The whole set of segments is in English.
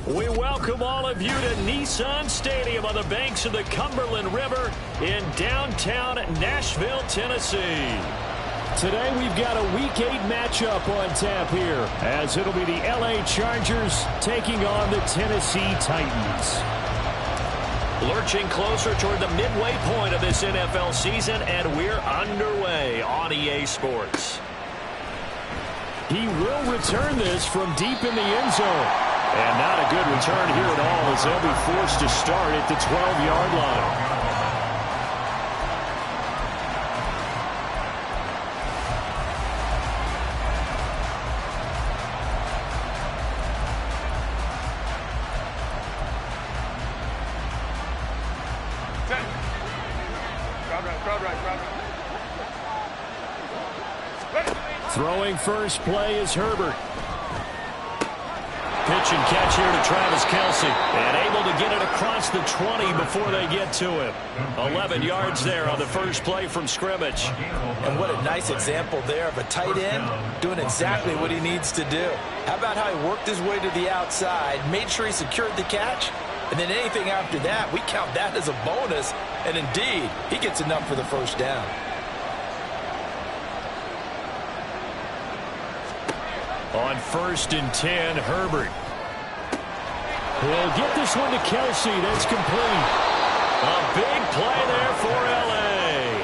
We welcome all of you to Nissan Stadium on the banks of the Cumberland River in downtown Nashville, Tennessee. Today we've got a Week 8 matchup on tap here, as it'll be the LA Chargers taking on the Tennessee Titans. Lurching closer toward the midway point of this NFL season, and we're underway on EA Sports. He will return this from deep in the end zone. And not a good return here at all, as they'll be forced to start at the 12-yard line. Throwing first play is Herbert. Pitch and catch here to Travis Kelce. And able to get it across the 20 before they get to him. 11 yards there on the first play from scrimmage. And what a nice example there of a tight end doing exactly what he needs to do. How about how he worked his way to the outside, made sure he secured the catch, and then anything after that, we count that as a bonus. And indeed, he gets enough for the first down. On 1st and 10, Herbert. He'll get this one to Kelce. That's complete. A big play there for L.A.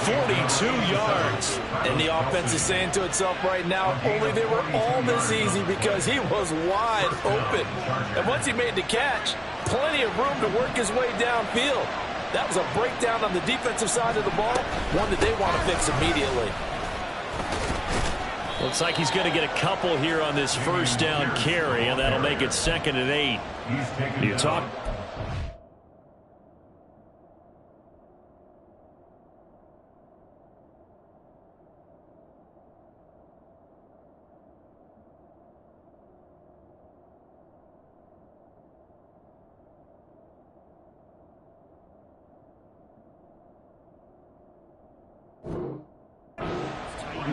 42 yards. And the offense is saying to itself right now, if only they were all this easy, because he was wide open. And once he made the catch, plenty of room to work his way downfield. That was a breakdown on the defensive side of the ball, one that they want to fix immediately. Looks like he's going to get a couple here on this first down carry, and that'll make it 2nd and 8. You talk.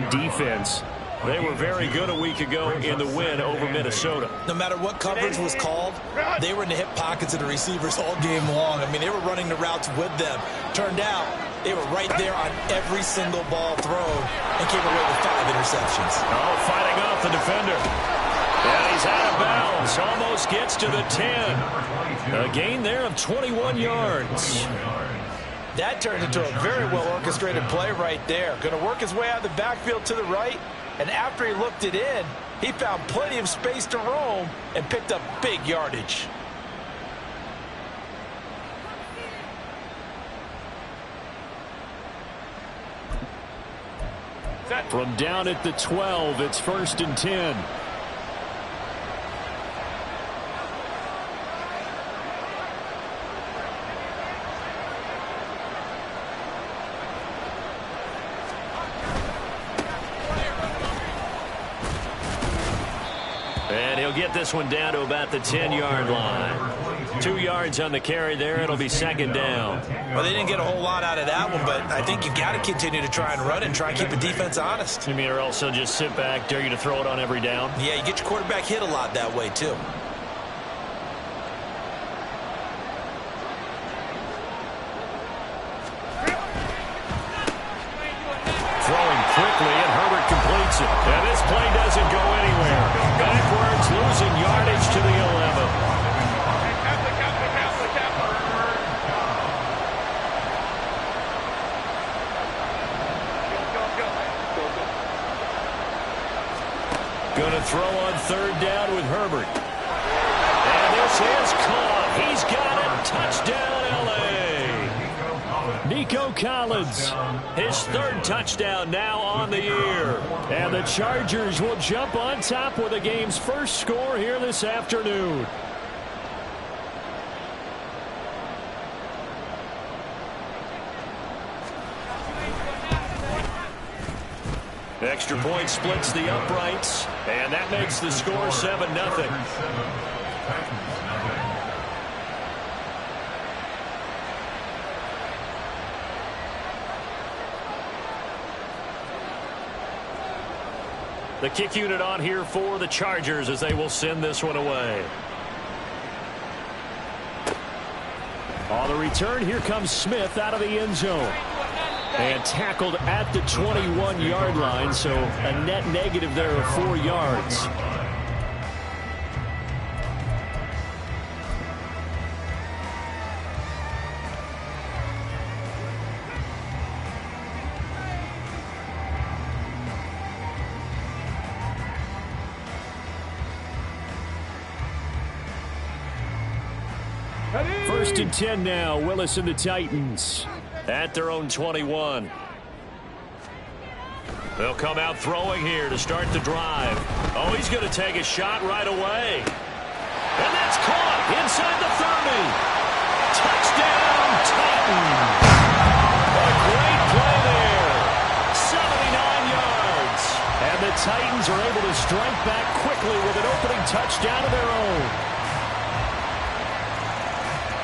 good defense. They were very good a week ago in the win over Minnesota. No matter what coverage was called, they were in the hip pockets of the receivers all game long. I mean, they were running the routes with them. Turned out, they were right there on every single ball thrown and came away with 5 interceptions. Oh, fighting off the defender. And he's out of bounds. Almost gets to the 10. A gain there of 21 yards. That turned into a very well-orchestrated play right there. Going to work his way out of the backfield to the right. And after he looked it in, he found plenty of space to roam and picked up big yardage. From down at the 12, it's 1st and 10. And he'll get this one down to about the 10-yard line. 2 yards on the carry there. It'll be 2nd down. Well, they didn't get a whole lot out of that one, but I think you've got to continue to try and run and try and keep the defense honest. You mean, or else they'll just sit back, dare you to throw it on every down? Yeah, you get your quarterback hit a lot that way, too. Throwing quickly, and Herbert completes it. And this play doesn't go anywhere. Backwards, losing yardage to the 11. Going to throw on 3rd down with Herbert. And this is caught. He's got it. Touchdown, L.A. Nico Collins, his 3rd touchdown now on the year. And the Chargers will jump on top with the game's first score here this afternoon. Extra point splits the uprights, and that makes the score 7-0. The kick unit on here for the Chargers as they will send this one away. On the return, here comes Smith out of the end zone. And tackled at the 21-yard line, so a net negative there of 4 yards. First and 10 now, Willis and the Titans at their own 21. They'll come out throwing here to start the drive. Oh, he's going to take a shot right away. And that's caught inside the 30. Touchdown, Titans. A great play there. 79 yards. And the Titans are able to strike back quickly with an opening touchdown of their own.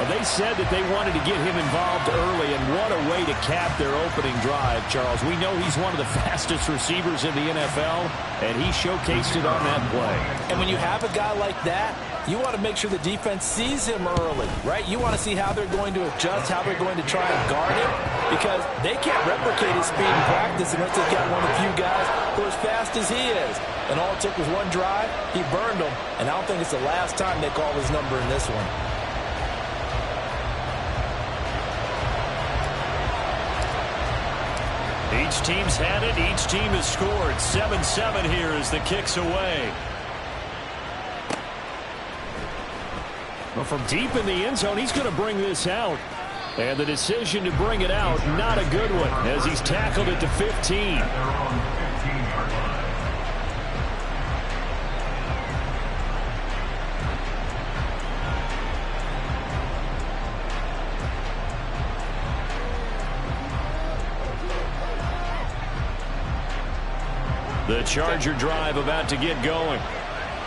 They said that they wanted to get him involved early, and what a way to cap their opening drive, Charles. We know he's one of the fastest receivers in the NFL, and he showcased it on that play. And when you have a guy like that, you want to make sure the defense sees him early, right? You want to see how they're going to adjust, how they're going to try and guard him, because they can't replicate his speed in practice unless they've got one of the few guys who are as fast as he is. And all it took was one drive. He burned them, and I don't think it's the last time they call his number in this one. Each team's had it. Each team has scored. 7-7 here as the kick's away. Well, from deep in the end zone, he's going to bring this out. And the decision to bring it out, not a good one, as he's tackled at the 15. The Charger drive about to get going.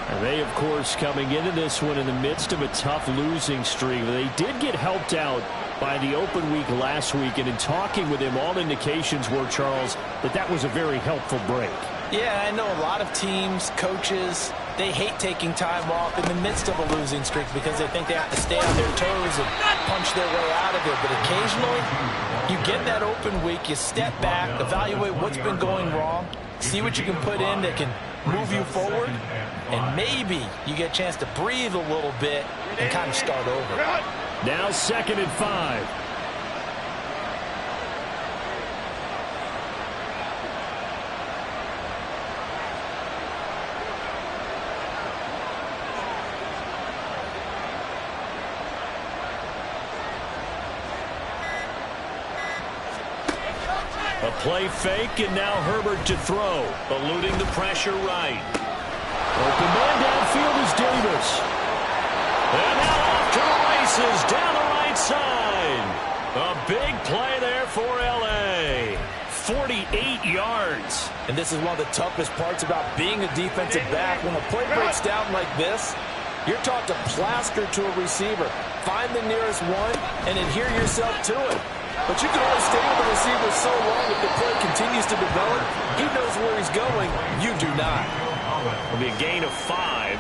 And they, of course, coming into this one in the midst of a tough losing streak. They did get helped out by the open week last week, and in talking with him, all indications were, Charles, that was a very helpful break. Yeah, I know a lot of teams, coaches, they hate taking time off in the midst of a losing streak because they think they have to stay on their toes and punch their way out of it. But occasionally, you get that open week, you step back, evaluate what's been going wrong, see what you can put in that can move you forward, and maybe you get a chance to breathe a little bit and kind of start over. Now 2nd and 5. A play fake, and now Herbert to throw, eluding the pressure right. Open man downfield is Davis. And now off to the races down the right side. A big play there for L.A. 48 yards. And this is one of the toughest parts about being a defensive back. When a play breaks down like this, you're taught to plaster to a receiver. Find the nearest one and adhere yourself to it. But you can only stay with the receiver so long if the play continues to develop. He knows where he's going. You do not. It'll be a gain of 5,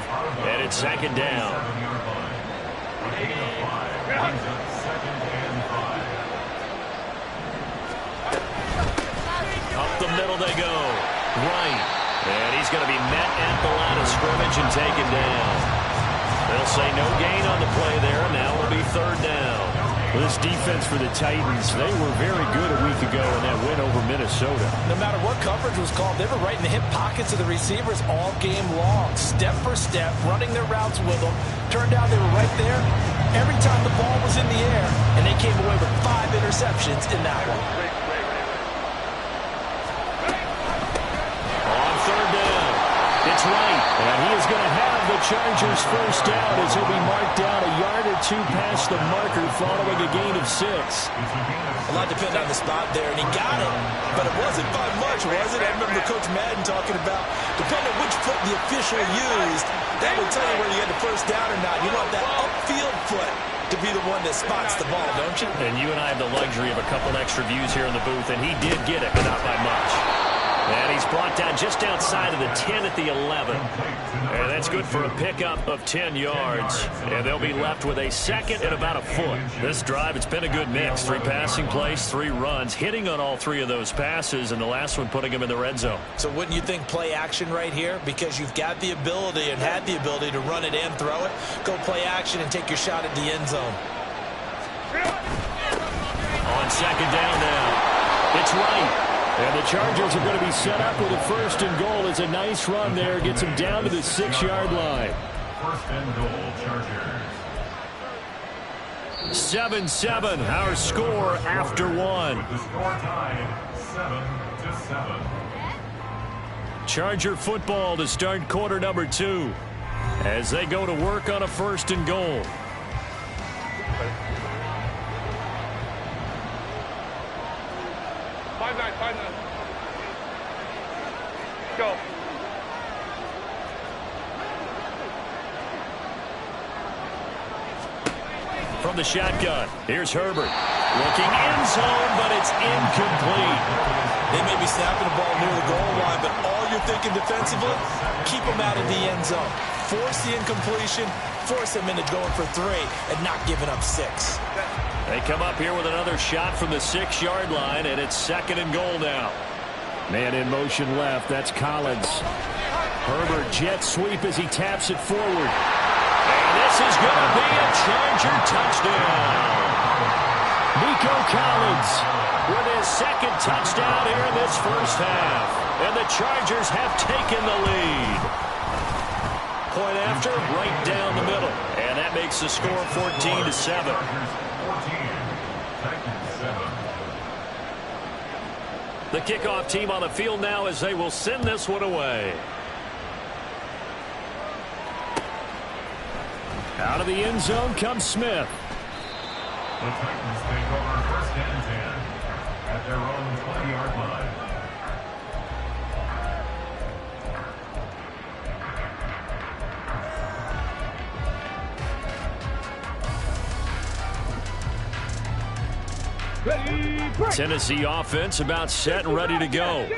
and it's 2nd down. Up the middle they go. Right. And he's going to be met at the line of scrimmage and taken down. They'll say no gain on the play there, and now it'll be 3rd down. This defense for the Titans, they were very good a week ago in that win over Minnesota. No matter what coverage was called, they were right in the hip pockets of the receivers all game long. Step for step, running their routes with them. Turned out they were right there every time the ball was in the air, and they came away with 5 interceptions in that one. On 3rd down, it's right, and he is going to have the Chargers first down as he'll be marked down a yard or 2 past the marker following a gain of 6. A lot depended on the spot there, and he got it, but it wasn't by much, was it? I remember the Coach Madden talking about, depending on which foot the official used, that would tell you whether you had the first down or not. You want that upfield foot to be the one that spots the ball, don't you? And you and I have the luxury of a couple extra views here in the booth, and he did get it, but not by much. And he's brought down just outside of the 10 at the 11. And that's good for a pickup of 10 yards. And they'll be left with a 2nd and about a foot. This drive, it's been a good mix. 3 passing plays, 3 runs, hitting on all 3 of those passes, and the last one putting him in the red zone. So wouldn't you think play action right here? Because you've got the ability and had the ability to run it and throw it. Go play action and take your shot at the end zone. On 2nd down now. It's right. And the Chargers are going to be set up with a 1st and goal. It's a nice run there. Gets him down to the 6-yard line. 1st and goal, Chargers. 7-7, our score after 1. With the score tied 7-7. Charger football to start quarter number 2 as they go to work on a 1st and goal. Go. From the shotgun, here's Herbert. Looking end zone, but it's incomplete. They may be snapping the ball near the goal line, but all you're thinking defensively, keep them out of the end zone. Force the incompletion, force them into going for 3 and not giving up 6. They come up here with another shot from the 6-yard line, and it's 2nd and goal now. Man in motion left. That's Collins. Herbert jet sweep as he taps it forward. And this is going to be a Charger touchdown. Nico Collins with his 2nd touchdown here in this first half. And the Chargers have taken the lead. Point after, right down the middle. And that makes the score 14-7. The kickoff team on the field now as they will send this one away. Out of the end zone comes Smith. The Titans take over 1st and 10 at their own 20-yard line. Tennessee offense about set and ready to go.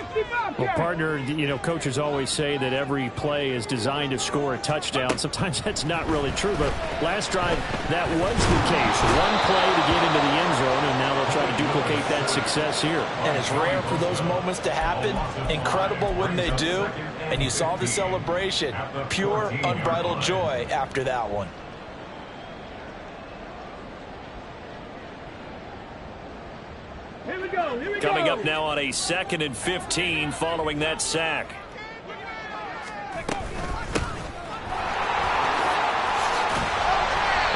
Well, partner, coaches always say that every play is designed to score a touchdown. Sometimes that's not really true, but last drive, that was the case. One play to get into the end zone, and now they'll try to duplicate that success here. And it's rare for those moments to happen. Incredible when they do. And you saw the celebration. Pure, unbridled joy after that one. Coming up now on a 2nd and 15 following that sack.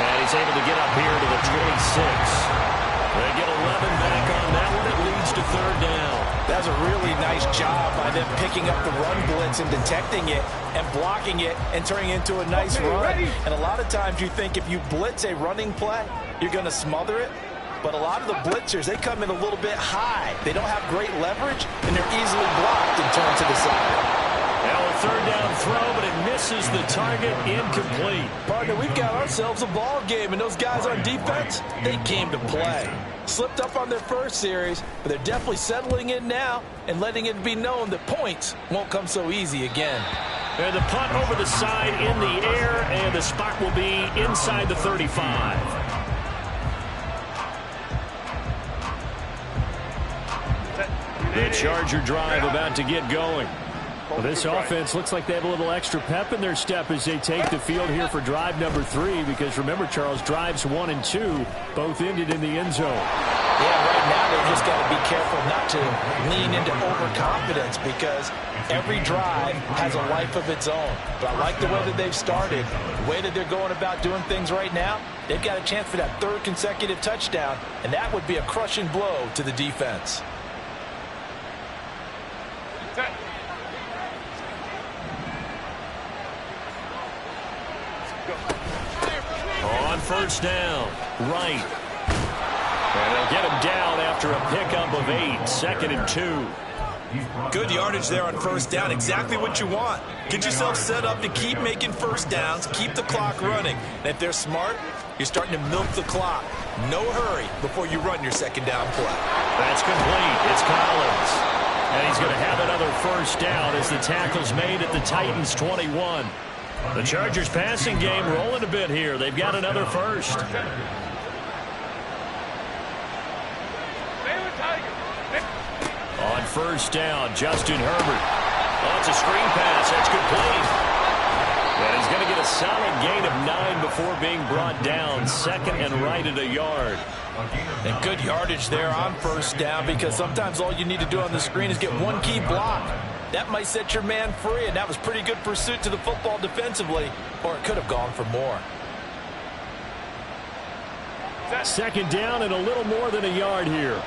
And he's able to get up here to the 26. They get 11 back on that one. It leads to 3rd down. That's a really nice job by them picking up the run blitz and detecting it and blocking it and turning it into a nice run. And a lot of times you think if you blitz a running play, you're going to smother it. But a lot of the blitzers, they come in a little bit high. They don't have great leverage, and they're easily blocked and turned to the side. Now a 3rd down throw, but it misses the target, incomplete. Partner, we've got ourselves a ball game, and those guys on defense, they came to play. Slipped up on their first series, but they're definitely settling in now and letting it be known that points won't come so easy again. And the punt over the side in the air, and the spot will be inside the 35. The Charger drive about to get going. Well, this offense looks like they have a little extra pep in their step as they take the field here for drive number 3, because remember, Charles, drives 1 and 2 both ended in the end zone. Yeah, right now they just got to be careful not to lean into overconfidence, because every drive has a life of its own. But I like the way that they've started, the way that they're going about doing things right now. They've got a chance for that 3rd consecutive touchdown, and that would be a crushing blow to the defense. On 1st down, right. And they'll get him down after a pickup of 8, 2nd and 2. Good yardage there on 1st down, exactly what you want. Get yourself set up to keep making 1st downs, keep the clock running. And if they're smart, you're starting to milk the clock. No hurry before you run your 2nd down play. That's complete. It's Collins. And he's going to have another 1st down as the tackle's made at the Titans' 21. The Chargers passing game rolling a bit here. They've got another 1st. On 1st down, Justin Herbert. Oh, it's a screen pass. That's complete. And he's going to get a solid gain of 9 before being brought down. 2nd and right at a yard. And good yardage there on 1st down, because sometimes all you need to do on the screen is get one key block. That might set your man free, and that was pretty good pursuit to the football defensively, or it could have gone for more. 2nd down and a little more than a yard here.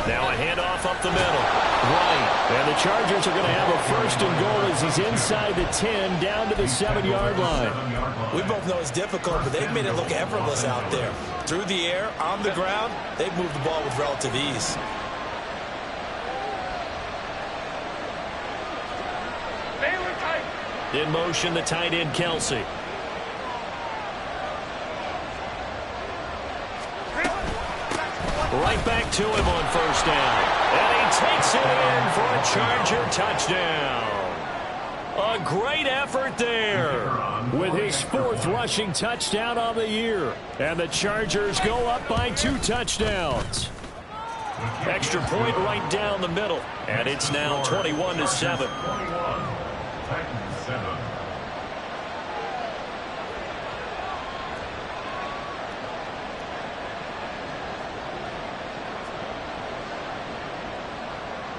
Now a handoff up the middle. Right. And the Chargers are going to have a 1st and goal as he's inside the 10 down to the 7-yard line. We both know it's difficult, but they've made it look effortless out there. Through the air, on the ground, they've moved the ball with relative ease. In motion, the tight end, Kelsey. Right back to him on 1st down. And he takes it in for a Charger touchdown. A great effort there with his 4th rushing touchdown on the year. And the Chargers go up by 2 touchdowns. Extra point right down the middle. And it's now 21-7.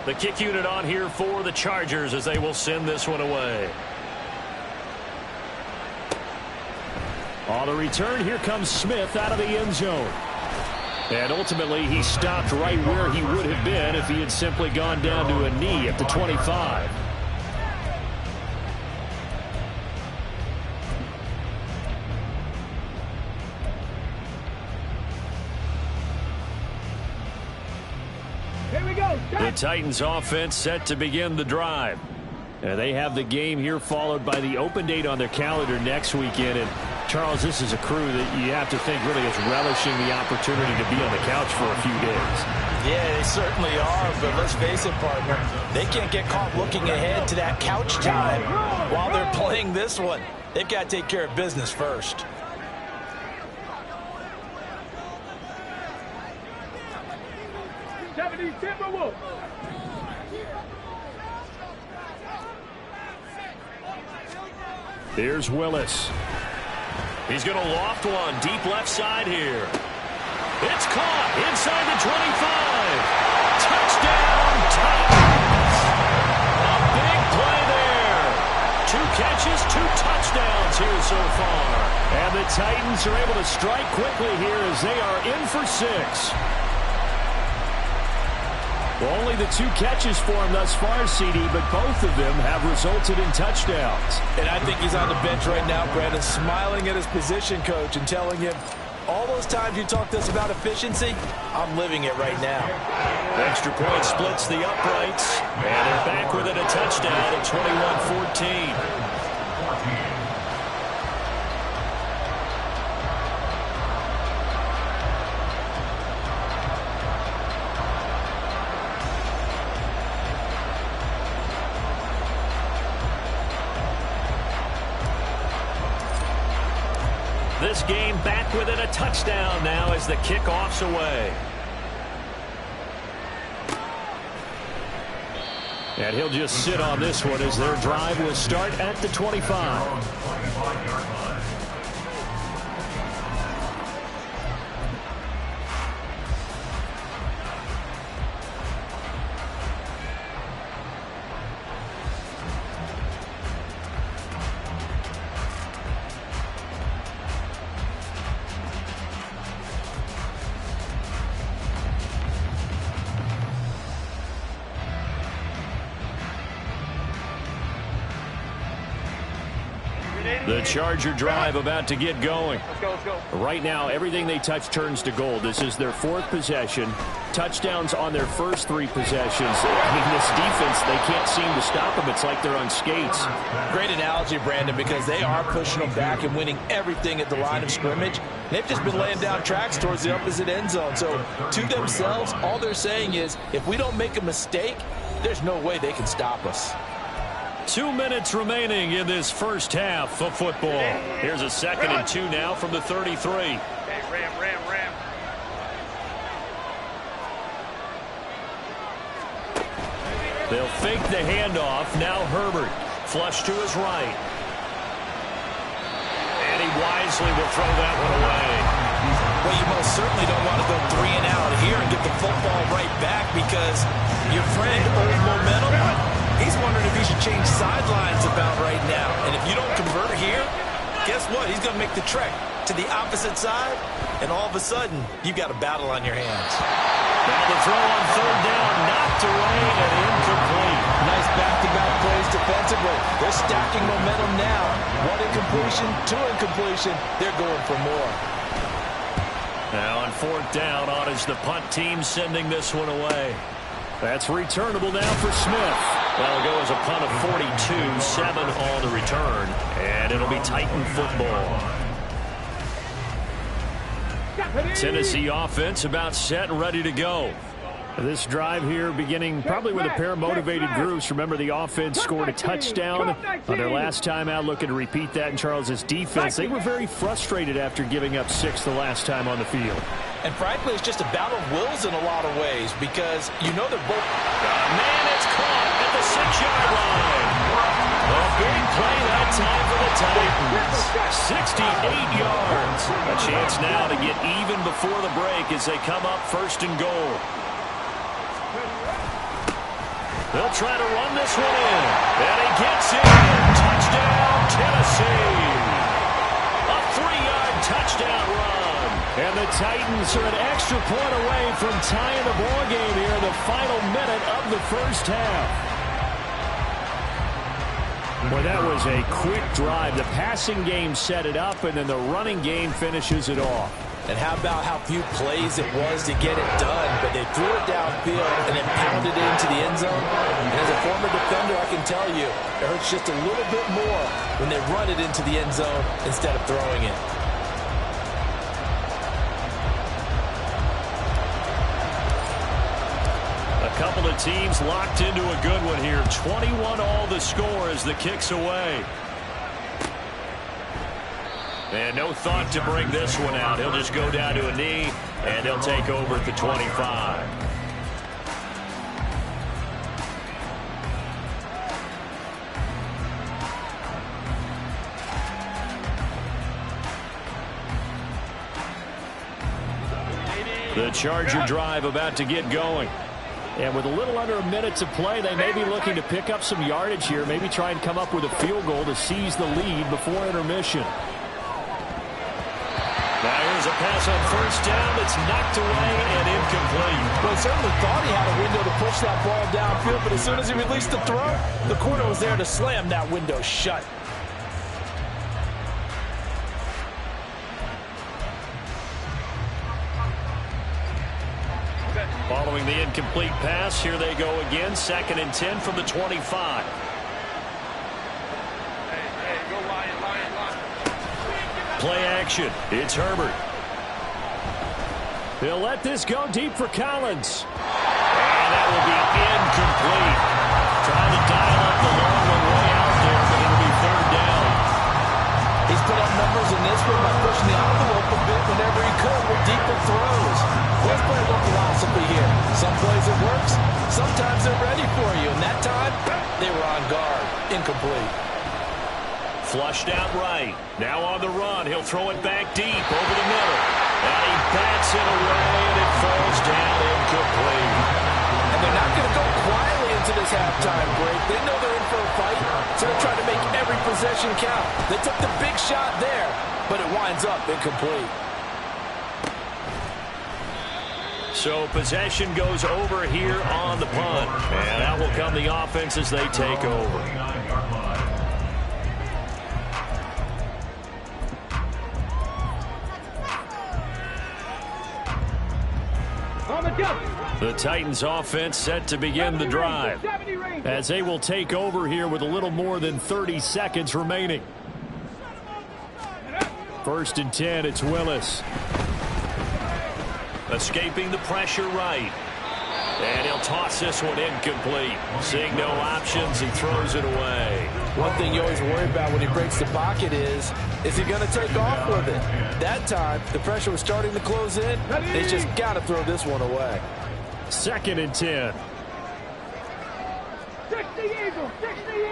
The kick unit on here for the Chargers as they will send this one away. On the return, here comes Smith out of the end zone. And ultimately, he stopped right where he would have been if he had simply gone down to a knee at the 25. The Titans offense set to begin the drive. And they have the game here followed by the open date on their calendar next weekend. And Charles, this is a crew that you have to think really is relishing the opportunity to be on the couch for a few days. Yeah, they certainly are, but let's face it, partner. They can't get caught looking ahead to that couch time while they're playing this one. They've got to take care of business first. Here's Willis. He's going to loft one deep left side here. It's caught inside the 25. Touchdown, Titans. A big play there. 2 catches, 2 touchdowns here so far. And the Titans are able to strike quickly here as they are in for 6. Well, only the 2 catches for him thus far, CD, but both of them have resulted in touchdowns. And I think he's on the bench right now, Brandon, smiling at his position coach and telling him, all those times you talked to us about efficiency, I'm living it right now. Extra point splits the uprights, and they're back with it, a touchdown at 21-14. This game back within a touchdown now as the kickoff's away. And he'll just sit on this one as their drive will start at the 25. The Charger drive about to get going. Let's go. Right now, everything they touch turns to gold. This is their 4th possession. Touchdowns on their first 3 possessions. I mean, this defense, they can't seem to stop them. It's like they're on skates. Great analogy, Brandon, because they are pushing them back and winning everything at the line of scrimmage. They've just been laying down tracks towards the opposite end zone. So to themselves, all they're saying is, if we don't make a mistake, there's no way they can stop us. 2 minutes remaining in this first half of football. Here's a 2nd and 2 now from the 33. Okay, ram. They'll fake the handoff. Now Herbert. Flush to his right. And he wisely will throw that one away. Well, you most certainly don't want to go 3 and out here and get the football right back because your friend, old momentum, he's wondering if he should change sidelines about right now. And if you don't convert here, guess what? He's going to make the trek to the opposite side, and all of a sudden, you've got a battle on your hands. Now the throw on 3rd down, knocked away and incomplete. Nice back-to-back plays defensively. They're stacking momentum now. 1 incompletion, 2 incompletion. They're going for more. Now on 4th down, on is the punt team sending this one away. That's returnable now for Smith. That'll go as a punt of 42, 7 on the return, and it'll be Titan football. Tennessee offense about set and ready to go. This drive here beginning probably with a pair of motivated groups. Remember, the offense scored a touchdown on their last time out. Looking to repeat that in Charles's defense. They were very frustrated after giving up 6 the last time on the field. And frankly, it's just a battle of wills in a lot of ways because you know they're both... Man, it's caught at the 6-yard line. A big play that time for the Titans. 68 yards. A chance now to get even before the break as they come up 1st and goal. They'll try to run this one in. And he gets in. Touchdown, Tennessee. A 3-yard touchdown run. And the Titans are an extra point away from tying the ball game here in the final minute of the first half. Boy, that was a quick drive. The passing game set it up, and then the running game finishes it off. And how about how few plays it was to get it done, but they threw it downfield and then pounded it into the end zone. And as a former defender, I can tell you, it hurts just a little bit more when they run it into the end zone instead of throwing it. A couple of teams locked into a good one here. 21 all the score as the kick's away. And no thought to bring this one out. He'll just go down to a knee, and he'll take over at the 25. The Charger drive about to get going. And with a little under a minute to play, they may be looking to pick up some yardage here, maybe try and come up with a field goal to seize the lead before intermission. Now here's a pass on first down that's knocked away and incomplete. Well, he certainly thought he had a window to push that ball downfield, but as soon as he released the throw, the corner was there to slam that window shut. Following the incomplete pass, here they go again. 2nd and 10 from the 25. Hey, go Lion. Play action. It's Herbert. He'll let this go deep for Collins. And that will be incomplete. Trying to dial up the long one way out there, but it'll be 3rd down. He's put up numbers in this one by pushing the envelope a bit whenever he could with deeper throws. Let's play a little philosophy here. Some plays it works. Sometimes they're ready for you. And that time, they were on guard. Incomplete. Flushed out right. Now on the run. He'll throw it back deep over the middle. And he bats it away, and it falls down incomplete. And they're not going to go quietly into this halftime break. They know they're in for a fight, so they're trying to make every possession count. They took the big shot there, but it winds up incomplete. So possession goes over here on the punt. And that will come the offense as they take over. The Titans offense set to begin the drive as they will take over here with a little more than 30 seconds remaining. 1st and 10, it's Willis. Escaping the pressure right. And he'll toss this one incomplete. Seeing no options, he throws it away. One thing you always worry about when he breaks the pocket is he going to take off with it? That time, the pressure was starting to close in. They just got to throw this one away. 2nd and 10. 60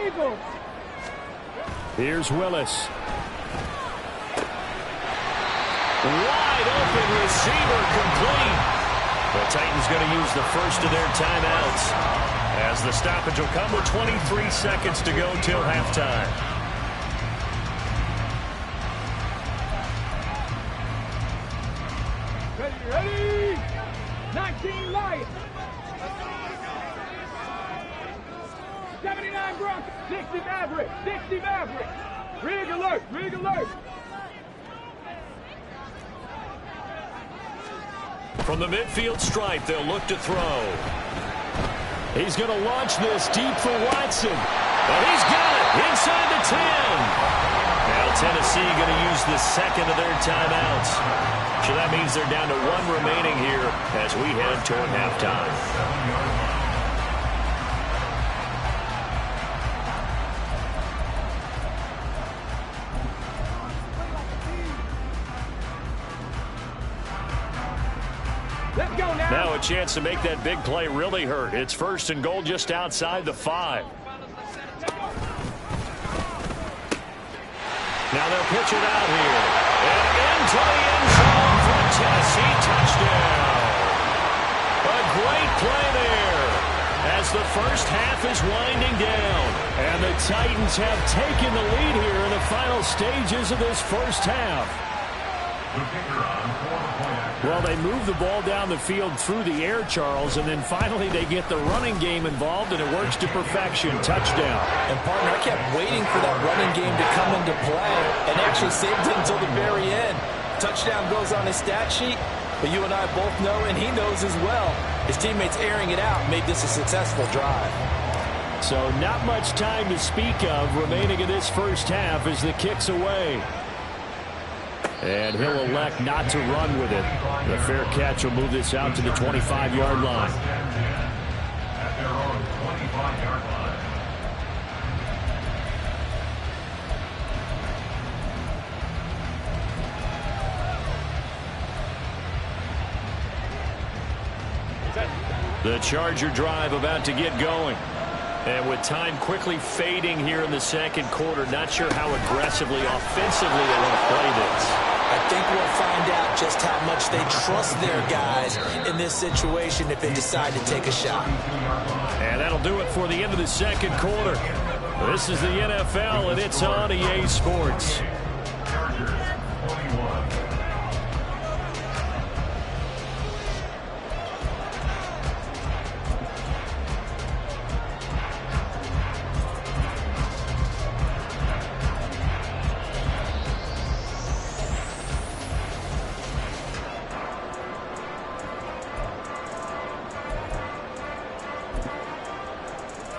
Eagles. Here's Willis. Wide open receiver, complete. The Titans going to use the first of their timeouts as the stoppage will come with 23 seconds to go till halftime. Ready. 19 Lions. 79 Broncos. 60 Mavericks. Rig alert. From the midfield stripe, they'll look to throw. He's going to launch this deep for Watson. And he's got it inside the 10. Now Tennessee going to use the 2nd of their timeouts. So that means they're down to 1 remaining here as we head toward halftime. Now a chance to make that big play really hurt. It's 1st and goal just outside the 5. Now they'll pitch it out here. And into the end zone for a Tennessee touchdown. A great play there as the first half is winding down. And the Titans have taken the lead here in the final stages of this first half. Well, they move the ball down the field through the air, Charles, and then finally they get the running game involved, and it works to perfection. Touchdown. And, partner, I kept waiting for that running game to come into play and actually saved it until the very end. Touchdown goes on his stat sheet, but you and I both know, and he knows as well, his teammates airing it out made this a successful drive. So not much time to speak of remaining in this first half as the kick's away. And he'll elect not to run with it. The fair catch will move this out to the 25-yard line. At their own 25-yard line. The Charger drive about to get going. And with time quickly fading here in the second quarter, not sure how aggressively, offensively they want to play this. I think we'll find out just how much they trust their guys in this situation if they decide to take a shot. And that'll do it for the end of the second quarter. This is the NFL, and it's on EA Sports. Chargers 21.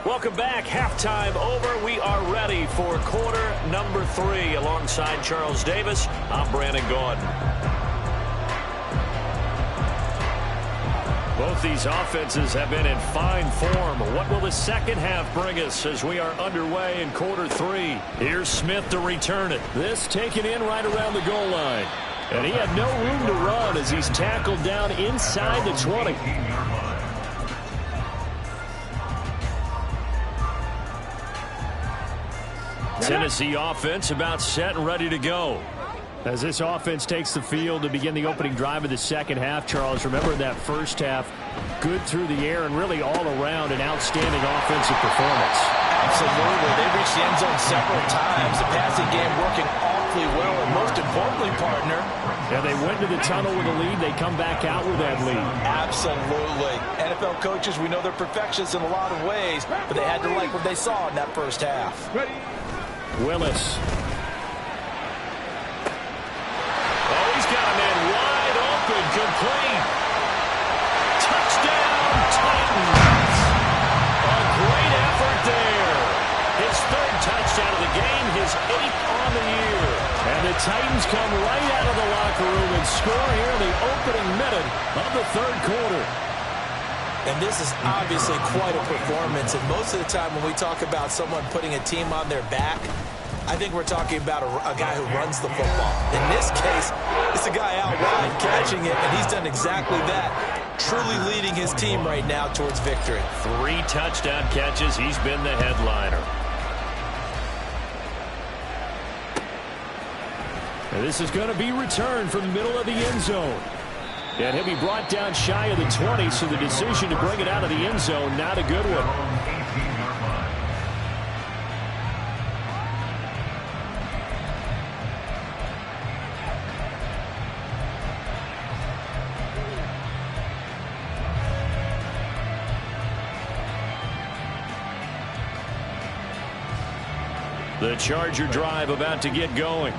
Welcome back. Halftime over. We are ready for quarter number 3. Alongside Charles Davis, I'm Brandon Gaudin. Both these offenses have been in fine form. What will the second half bring us as we are underway in quarter 3? Here's Smith to return it. This taken in right around the goal line. And he had no room to run as he's tackled down inside the 20. Tennessee offense about set and ready to go. As this offense takes the field to begin the opening drive of the second half, Charles, remember that first half, good through the air and really all around an outstanding offensive performance. Absolutely. They reached the end zone several times. The passing game working awfully well, and most importantly, partner. Yeah, they went to the tunnel with a lead. They come back out with that lead. Absolutely. NFL coaches, we know they're perfectionists in a lot of ways, but they had to like what they saw in that first half. Willis. Oh, he's got a man wide open, complete. Touchdown, Titans. A great effort there. His 3rd touchdown of the game, his 8th on the year. And the Titans come right out of the locker room and score here in the opening minute of the 3rd quarter. And this is obviously quite a performance. And most of the time when we talk about someone putting a team on their back, I think we're talking about a guy who runs the football. In this case, it's a guy out wide catching it, and he's done exactly that, truly leading his team right now towards victory. 3 touchdown catches. He's been the headliner. And this is going to be returned from the middle of the end zone. And he'll be brought down shy of the 20, so the decision to bring it out of the end zone, not a good one. The Charger drive about to get going.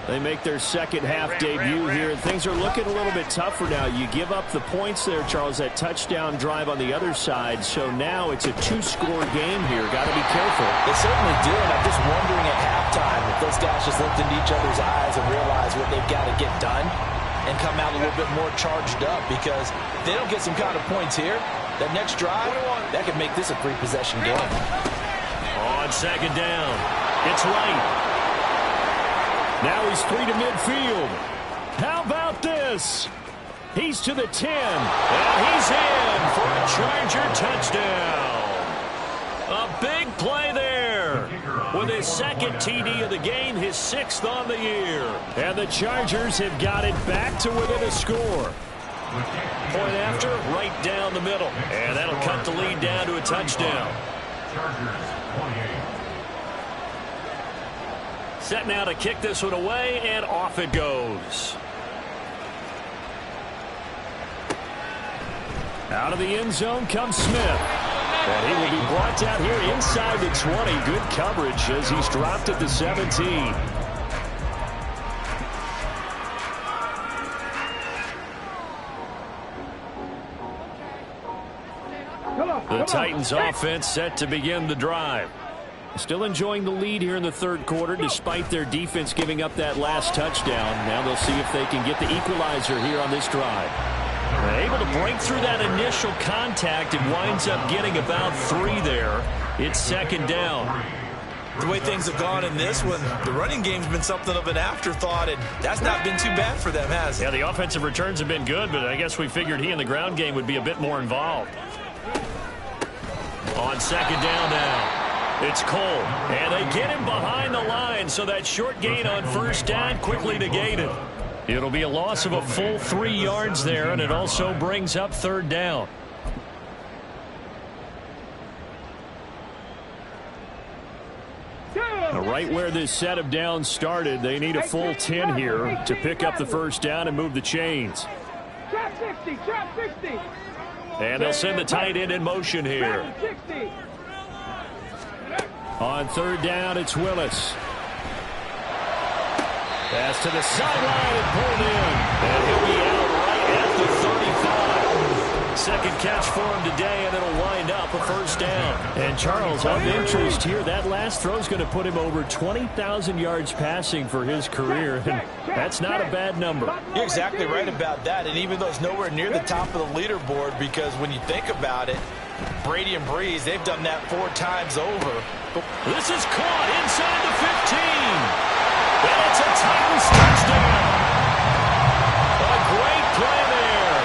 They make their second half debut here, and things are looking a little bit tougher now. You give up the points there, Charles, that touchdown drive on the other side. So now it's a 2-score game here. Got to be careful. They certainly do, and I'm just wondering at halftime if those guys just looked into each other's eyes and realize what they've got to get done and come out a little bit more charged up, because if they don't get some kind of points here, that next drive, that could make this a 3-possession game. On second down, it's Light. Now he's 3 to midfield. How about this? He's to the 10. And he's in for a Charger touchdown. A big play there. With his 2nd TD of the game, his 6th on the year. And the Chargers have got it back to within a score. Point after, right down the middle. And that'll cut the lead down to a touchdown. Chargers 28. Set now to kick this one away, and off it goes. Out of the end zone comes Smith. And he will be brought down here inside the 20. Good coverage as he's dropped at the 17. The Titans offense set to begin the drive. Still enjoying the lead here in the third quarter despite their defense giving up that last touchdown. Now they'll see if they can get the equalizer here on this drive. They're able to break through that initial contact and winds up getting about 3 there. It's second down. The way things have gone in this one, the running game's been something of an afterthought, and that's not been too bad for them, has it? Yeah, the offensive returns have been good, but I guess we figured he in the ground game would be a bit more involved. On second down now. It's Cole, and they get him behind the line, so that short gain on first down quickly negated. It'll be a loss of a full 3 yards there, and it also brings up third down. Right where this set of downs started, they need a full 10 here to pick up the first down and move the chains. Trap 60, trap 60. And they'll send the tight end in motion here. On third down, it's Willis. Pass to the sideline and pulled in. And he'll be out right at the 35. Second catch for him today, and it'll wind up a first down. And Charles, of interest here, that last throw is going to put him over 20,000 yards passing for his career. And that's not a bad number. You're exactly right about that. And even though it's nowhere near the top of the leaderboard, because when you think about it, Brady and Breeze, they've done that 4 times over. This is caught inside the 15. And it's a Titans touchdown. A great play there.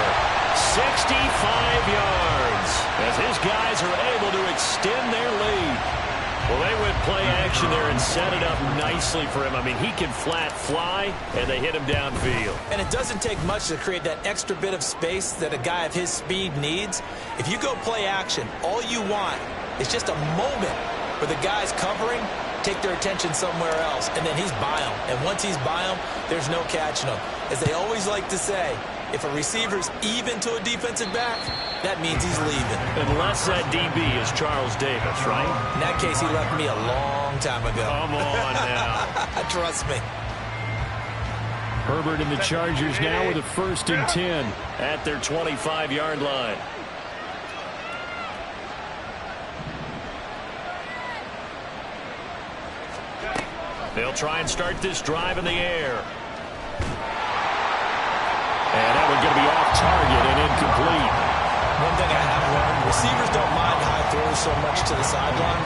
65 yards as his guys are able to extend their lead. Well, they went play action there and set it up nicely for him. I mean, he can flat fly, and they hit him downfield. And it doesn't take much to create that extra bit of space that a guy of his speed needs. If you go play action, all you want is just a moment where the guys covering take their attention somewhere else, and then he's by them. And once he's by them, there's no catching him. As they always like to say, if a receiver's even to a defensive back, that means he's leaving. Unless that DB is Charles Davis, right? In that case, he left me a long time ago. Come on now. Trust me. Herbert and the Chargers now with a 1st and 10 at their 25-yard line. They'll try and start this drive in the air. And that one's going to be off target and incomplete. One thing I have learned, receivers don't mind high throws so much to the sideline,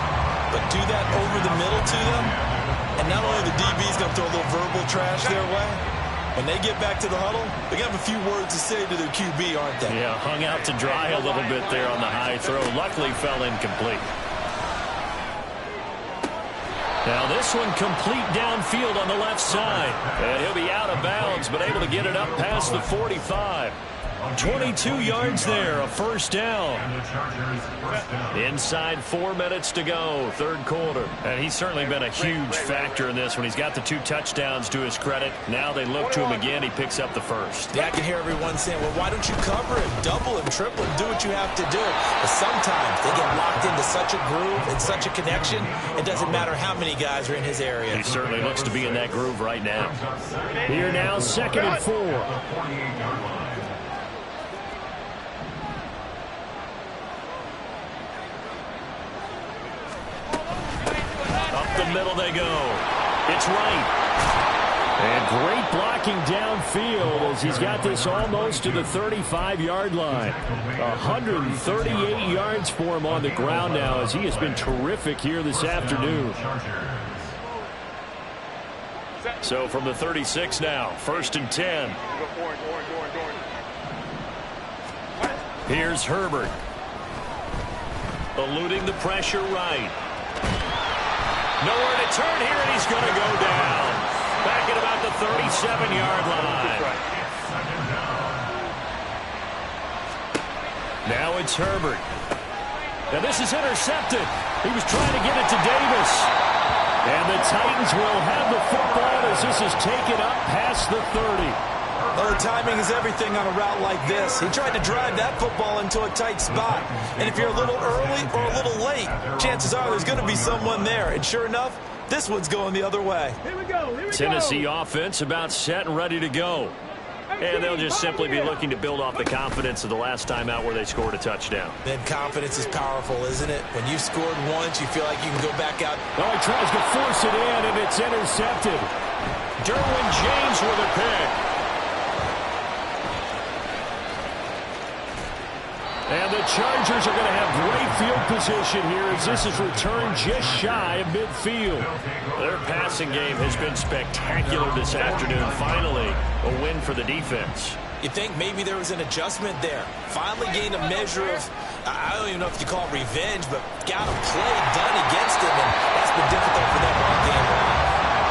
but do that over the middle to them, and not only the DB's going to throw a little verbal trash their way, when they get back to the huddle, they're going to have a few words to say to their QB, aren't they? Yeah, hung out to dry a little bit there on the high throw. Luckily fell incomplete. Now this one complete downfield on the left side. And he'll be out of bounds, but able to get it up past the 45. 22 yards there, a first down. Inside 4 minutes to go, third quarter. And he's certainly been a huge factor in this when he's got the 2 touchdowns to his credit. Now they look to him again. He picks up the first. Yeah, I can hear everyone saying, well, why don't you cover him, double him, triple him, do what you have to do. But sometimes they get locked into such a groove and such a connection, it doesn't matter how many guys are in his area. He certainly looks to be in that groove right now. Here now, 2nd and 4. The middle they go. It's right. And great blocking downfield as he's got this almost to the 35-yard line. 138 yards for him on the ground now as he has been terrific here this afternoon. So from the 36 now, 1st and 10. Here's Herbert. Eluding the pressure right. Nowhere to turn here, and he's going to go down. Back at about the 37-yard line. Now it's Herbert. Now this is intercepted. He was trying to get it to Davis. And the Titans will have the football as this is taken up past the 30. Well, the timing is everything on a route like this. He tried to drive that football into a tight spot. And if you're a little early or a little late, chances are there's going to be someone there. And sure enough, this one's going the other way. Here we go. Tennessee offense about set and ready to go. And they'll just simply be looking to build off the confidence of the last time out where they scored a touchdown. Then confidence is powerful, isn't it? When you've scored once, you feel like you can go back out. Oh, he tries to force it in, and it's intercepted. Derwin James with a pick. And the Chargers are going to have great field position here as this is returned just shy of midfield. Their passing game has been spectacular this afternoon. Finally, a win for the defense. You think maybe there was an adjustment there. Finally gained a measure of, I don't even know if you call it revenge, but got a play done against him, and that's been difficult for them all game long.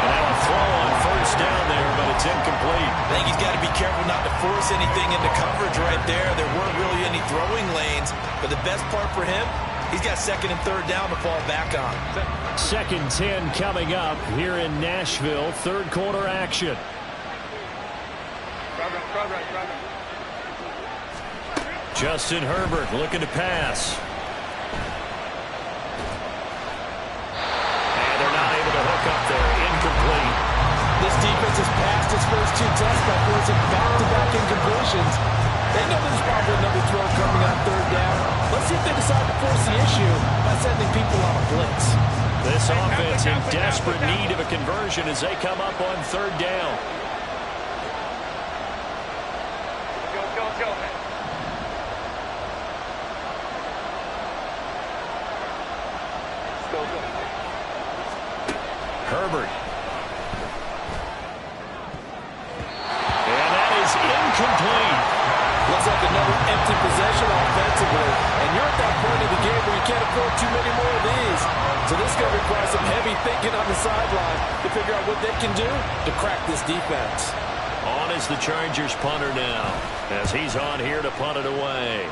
And now a throw on first down there, but it's incomplete. I think he's got to be careful not to force anything into coverage right there. There weren't really any throwing lanes, but the best part for him, he's got second and third down to fall back on. 2nd 10 coming up here in Nashville. Third quarter action. Justin Herbert looking to pass. And they're not able to hook up there. Incomplete. This defense has passed its first 2 tests by forcing back-to-back incompletions. They know there's probably another throw coming on third down. Let's see if they decide to force the issue by sending people on a blitz. This offense in desperate need of a conversion as they come up on third down. Go, man. Go. Herbert. And that is incomplete. Looks like another empty possession offensively. And you're at that point of the game where you can't afford too many more of these. So this is going to require some heavy thinking on the sideline to figure out what they can do to crack this defense. On is the Chargers punter now, as he's on here to punt it away.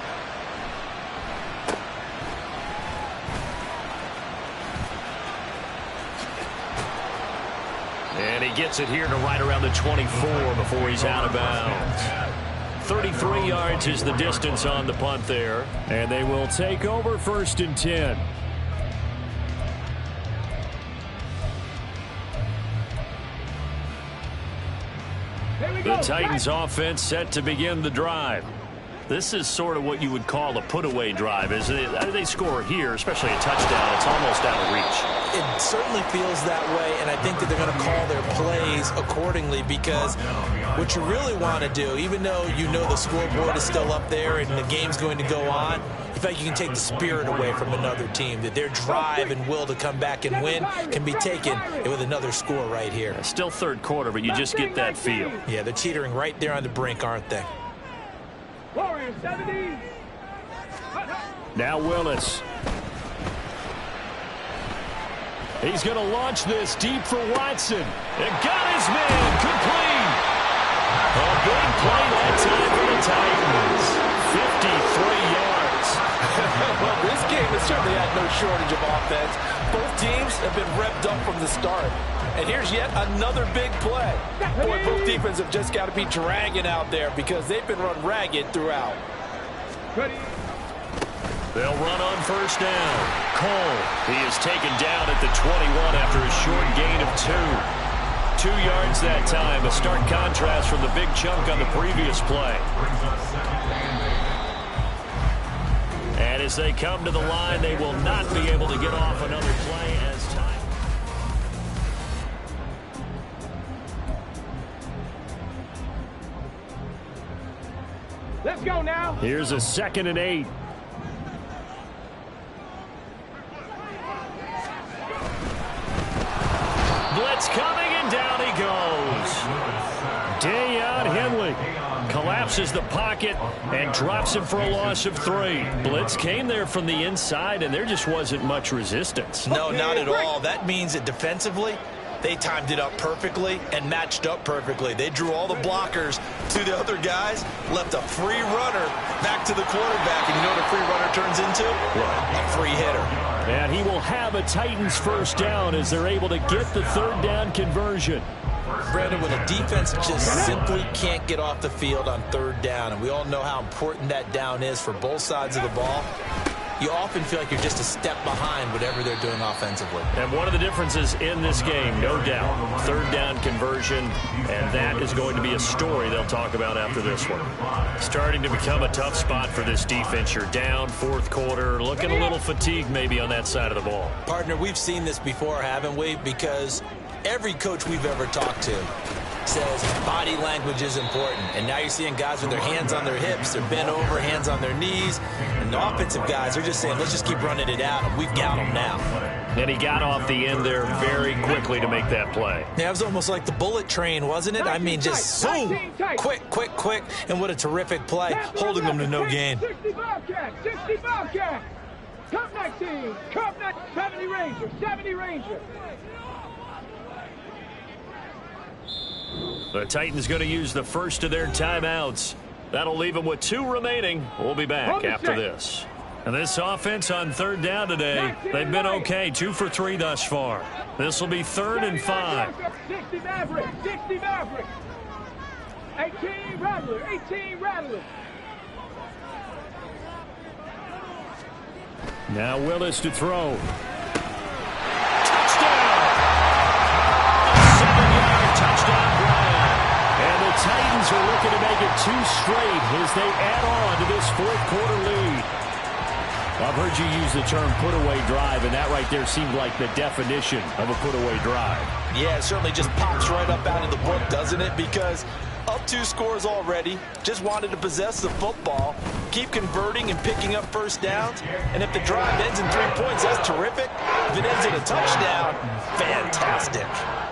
And he gets it here to right around the 24 before he's out of bounds. 33 yards is the distance on the punt there. And they will take over 1st and 10. The Titans offense set to begin the drive. This is sort of what you would call a put-away drive, isn't it? They score here, especially a touchdown. It's almost out of reach. It certainly feels that way, and I think that they're going to call their plays accordingly because what you really want to do, even though you know the scoreboard is still up there and the game's going to go on, you feel like you can take the spirit away from another team, that their drive and will to come back and win can be taken with another score right here. Still third quarter, but you just get that feel. Yeah, they're teetering right there on the brink, aren't they? Warriors 70. Now Willis. He's going to launch this deep for Watson. And got his man complete. A big play that time for the Titans. 53 yards. Well, this game has certainly had no shortage of offense. Both teams have been revved up from the start. And here's yet another big play. Boy, both defenses have just got to be dragging out there because they've been run ragged throughout. They'll run on first down. Cole, he is taken down at the 21 after a short gain of 2. 2 yards that time, a stark contrast from the big chunk on the previous play. And as they come to the line, they will not be able to get off another play as time. Let's go now. Here's a 2nd and 8. Blitz coming, and down he goes. Dayon Henley collapses the pocket and drops him for a loss of 3. Blitz came there from the inside, and there just wasn't much resistance. No, not at all. That means that defensively, they timed it up perfectly and matched up perfectly. They drew all the blockers to the other guys, left a free runner back to the quarterback. And you know what a free runner turns into? A free hitter. And he will have a Titans first down as they're able to get the third down conversion. Brandon, when a defense just simply can't get off the field on third down, and we all know how important that down is for both sides of the ball, you often feel like you're just a step behind whatever they're doing offensively. And one of the differences in this game, no doubt, third down conversion, and that is going to be a story they'll talk about after this one. Starting to become a tough spot for this defense. You're down, fourth quarter, looking a little fatigued maybe on that side of the ball. Partner, we've seen this before, haven't we? Because every coach we've ever talked to says body language is important. And now you're seeing guys with their hands on their hips, they're bent over, hands on their knees. And the offensive guys are just saying, let's just keep running it out. We've got them now. And he got off the end there very quickly to make that play. Yeah, it was almost like the bullet train, wasn't it? I mean, just boom, quick, quick, quick. And what a terrific play, holding them to no gain. 60 Bobcats, 60 Bobcats. Cup 19, Cup 70 Ranger, 70 Ranger. The Titans going to use the first of their timeouts. That'll leave them with 2 remaining. We'll be back after this. And this offense on third down today, they've been okay. 2 for 3 thus far. This will be 3rd and 5. 60 Maverick, 60 Maverick. 18 Rattler, 18 Rattler. Now Willis to throw. Titans are looking to make it 2 straight as they add on to this fourth quarter lead. I've heard you use the term put-away drive, and that right there seemed like the definition of a put-away drive. Yeah, it certainly just pops right up out of the book, doesn't it? Because up 2 scores already, just wanted to possess the football, keep converting and picking up first downs. And if the drive ends in 3 points, that's terrific. If it ends in a touchdown, fantastic.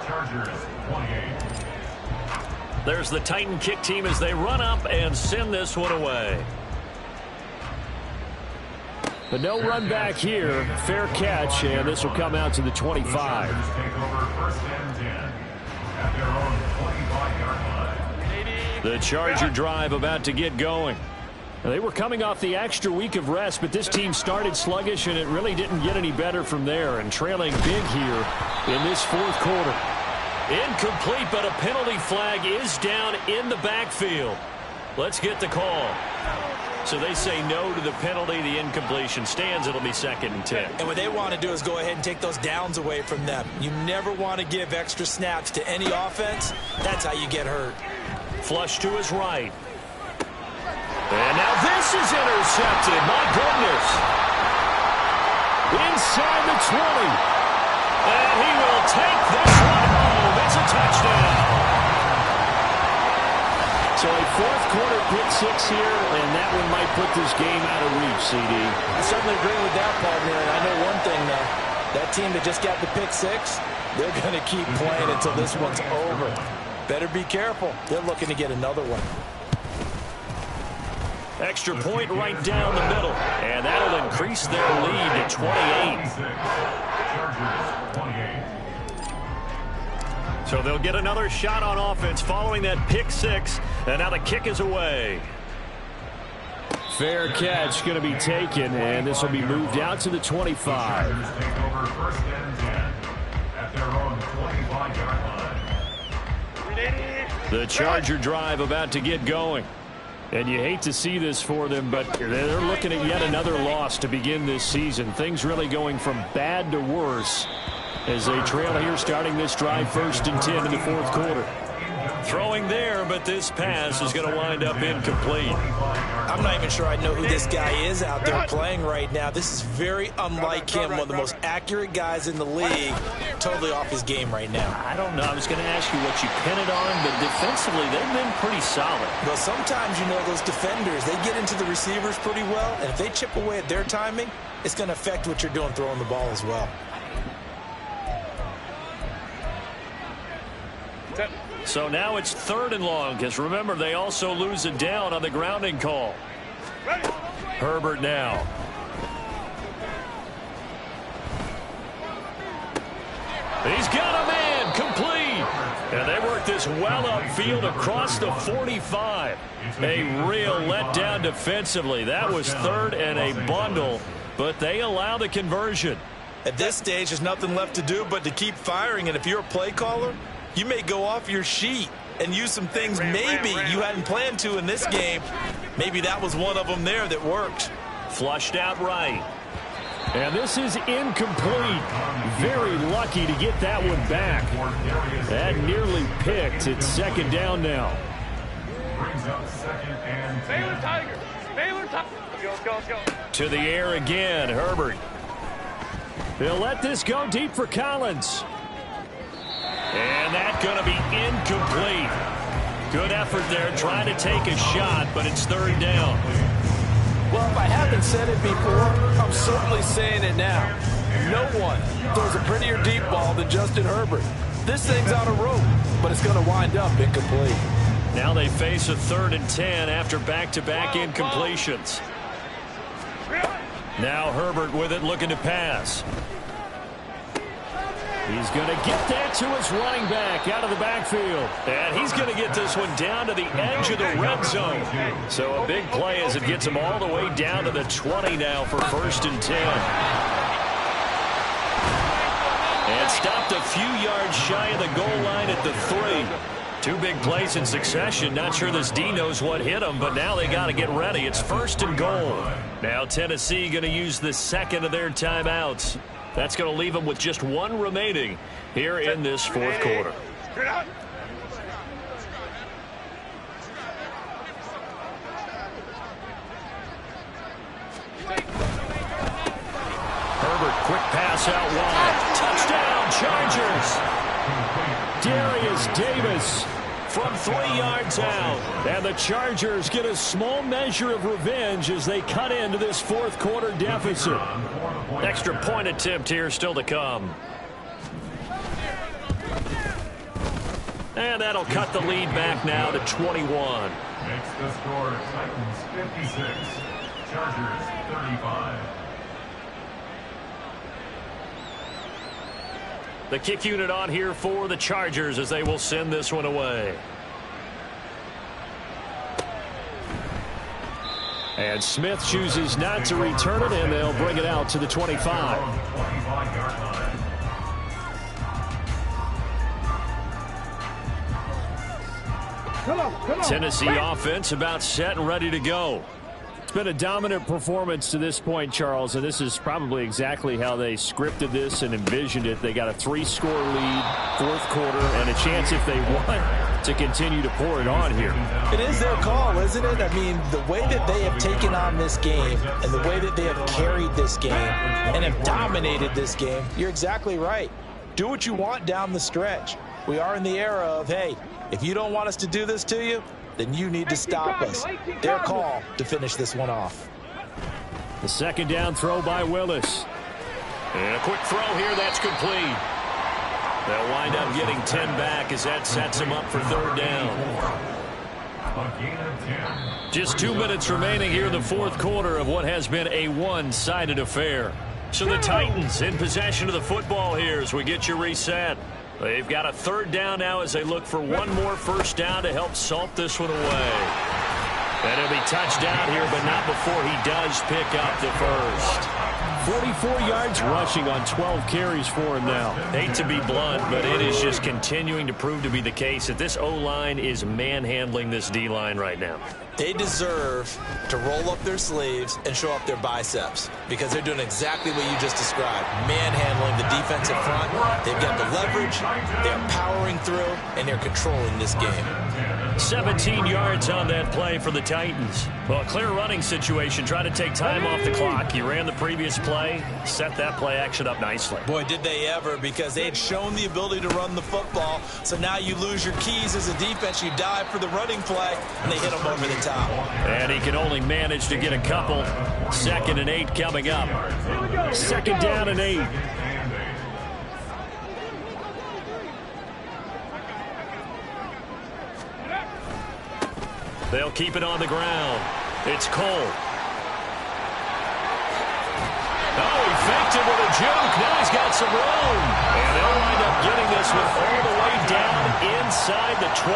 Chargers, 28. There's the Titan kick team as they run up and send this one away. But no run back here. Fair catch, and this will come out to the 25. The Chargers take over 1st and 10 at their own 25-yard line. The Charger drive about to get going. Now, they were coming off the extra week of rest, but this team started sluggish, and it really didn't get any better from there. And trailing big here in this fourth quarter. Incomplete, but a penalty flag is down in the backfield. Let's get the call. So they say no to the penalty. The incompletion stands. It'll be 2nd and 10. And what they want to do is go ahead and take those downs away from them. You never want to give extra snaps to any offense. That's how you get hurt. Flush to his right. And now this is intercepted. My goodness. Inside the 20. And he will take this one home. It's a touchdown. So a fourth quarter pick-6 here, and that one might put this game out of reach, CD. I certainly agree with that, partner. And I know one thing, though. That team that just got the pick-6, they're going to keep playing until this one's over. Better be careful. They're looking to get another one. Extra point right down the middle. And that'll increase their lead to 28. So they'll get another shot on offense following that pick-6. And now the kick is away. Fair catch going to be taken, and this will be moved out to the 25. Take over 1st and 10 at their own 25-yard line. The Charger drive about to get going. And you hate to see this for them, but they're looking at yet another loss to begin this season. Things really going from bad to worse as they trail here starting this drive 1st and 10 in the fourth quarter. Throwing there, but this pass is going to wind up incomplete. I'm not even sure I know who this guy is out there playing right now. This is very unlike him, one of the most accurate guys in the league. Totally off his game right now. I don't know. I was going to ask you what you pin it on, but defensively they've been pretty solid. Well, sometimes, you know, those defenders, they get into the receivers pretty well, and if they chip away at their timing, it's going to affect what you're doing throwing the ball as well. So now it's 3rd and long, because remember, they also lose it down on the grounding call. Herbert now. He's got a man, complete. And they work this well upfield across the 45. A real letdown defensively. That was 3rd and a bundle, but they allow the conversion. At this stage, there's nothing left to do but to keep firing, and if you're a play caller, you may go off your sheet and use some things maybe you hadn't planned to in this game. Maybe that was one of them there that worked. Flushed out right. And this is incomplete. Very lucky to get that one back. That nearly picked. It's second down now. Brings up second and 10. Baylor Tigers. Baylor Tigers. Go. To the air again, Herbert. He'll let this go deep for Collins. And that's going to be incomplete. Good effort there trying to take a shot, but it's third down. Well, if I haven't said it before, I'm certainly saying it now. No one throws a prettier deep ball than Justin Herbert. This thing's on a rope, but it's going to wind up incomplete. Now they face a 3rd and 10 after back-to-back incompletions. Now Herbert with it, looking to pass. He's going to get that to his running back out of the backfield. And he's going to get this one down to the edge of the red zone. So a big play as it gets him all the way down to the 20 now for 1st and 10. And stopped a few yards shy of the goal line at the 3. 2 big plays in succession. Not sure this D knows what hit him, but now they got to get ready. It's 1st and goal. Now Tennessee going to use the second of their timeouts. That's going to leave them with just 1 remaining here in this 4th quarter. Herbert, quick pass out wide. Touchdown, Chargers. Darius Davis from 3 yards out. And the Chargers get a small measure of revenge as they cut into this 4th quarter deficit. Extra point attempt here still to come. And that'll cut the lead back now to 21. Makes the score Titans 56, Chargers 35. The kick unit on here for the Chargers as they will send this one away. And Smith chooses not to return it, and they'll bring it out to the 25. Come on. Tennessee offense about set and ready to go. It's been a dominant performance to this point, Charles, and this is probably exactly how they scripted this and envisioned it. They got a 3-score lead, 4th quarter, and a chance if they want to continue to pour it on here. It is their call, isn't it? I mean, the way that they have taken on this game and the way that they have carried this game and have dominated this game, you're exactly right. Do what you want down the stretch. We are in the era of, hey, if you don't want us to do this to you, then you need to stop us. Their call to finish this one off. The 2nd down throw by Willis. And a quick throw here, that's complete. They'll wind up getting 10 back as that sets them up for 3rd down. Just 2 minutes remaining here in the 4th quarter of what has been a one-sided affair. So the Titans in possession of the football here as we get you reset. They've got a 3rd down now as they look for 1 more 1st down to help salt this one away. And he'll be touched down here, but not before he does pick up the 1st. 44 yards rushing on 12 carries for him now. Hate to be blunt, but it is just continuing to prove to be the case that this O-line is manhandling this D-line right now. They deserve to roll up their sleeves and show up their biceps because they're doing exactly what you just described. Manhandling the defensive front. They've got the leverage, they're powering through, and they're controlling this game. 17 yards on that play for the Titans. Well, a clear running situation. Try to take time off the clock. You ran the previous play, set that play action up nicely. Boy, did they ever, because they had shown the ability to run the football. So now you lose your keys as a defense. You dive for the running play, and they hit them over the top. And he can only manage to get a couple. 2nd and 8 coming up. 2nd down and 8. They'll keep it on the ground. It's Cole. Oh, he faked it with a juke. Now he's got some room. And they'll wind up getting this one all the way down inside the 20.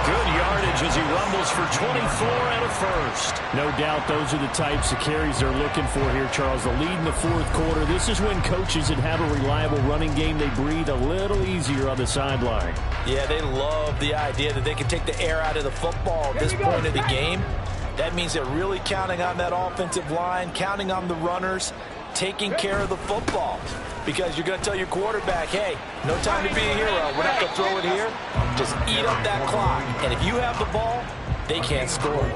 Good yardage as he rumbles for 24 and a 1st. No doubt those are the types of carries they're looking for here, Charles. The lead in the 4th quarter. This is when coaches that have a reliable running game, they breathe a little easier on the sideline. Yeah, they love the idea that they can take the air out of the football at this point of the game. That means they're really counting on that offensive line, counting on the runners. taking care of the football. Because you're going to tell your quarterback, hey, no time to be a hero. We're not going to throw it here. Just eat up that clock. And if you have the ball, they can't score.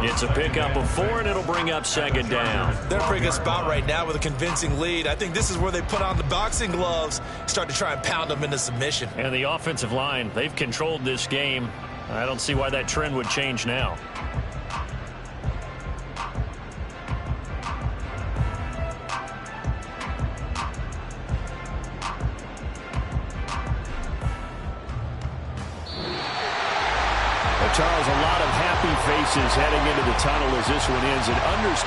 It's a pickup of 4, and it'll bring up second down. They're in a pretty good spot right now with a convincing lead. I think this is where they put on the boxing gloves, start to try and pound them into submission. And the offensive line, they've controlled this game. I don't see why that trend would change now. Charles, a lot of happy faces heading into the tunnel as this one ends. And understand